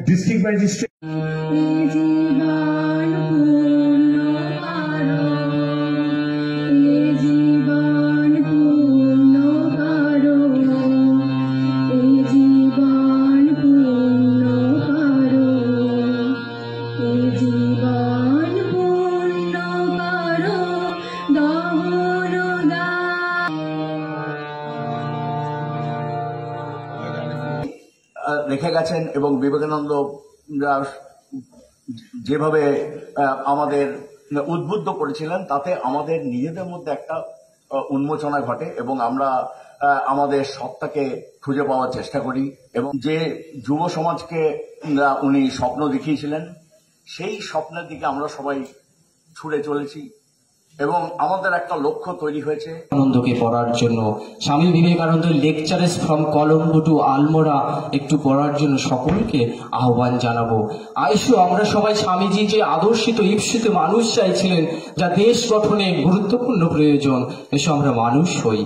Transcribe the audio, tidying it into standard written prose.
District magistrate রেখে গেছেন এবং বিবেকানন্দ যেভাবে আমাদের উদ্বুদ্ধ করেছিলেন তাতে আমাদের নিজেদের মধ্যে একটা উন্মোচনা ঘটে এবং আমরা আমাদের সত্তাকে খুঁজে পাওয়ার চেষ্টা করি এবং যে যুব সমাজকে উনি স্বপ্ন দেখিয়েছিলেন সেই স্বপ্নের দিকে আমরা সবাই ছুটে চলেছি এবং আমাদের একটা লক্ষ্য তৈরি হয়েছে আনন্দকে পড়ার জন্য। স্বামী বিবেকানন্দের লেকচারেস ফ্রম কলম্বো টু আলমোড়া একটু পড়ার জন্য সকলকে আহ্বান জানাবো। আইসো আমরা সবাই স্বামীজি যে আদর্শিত ঈপ্সিত মানুষ চাইছিলেন যা দেশ গঠনে গুরুত্বপূর্ণ প্রয়োজন, এসো আমরা মানুষ হই।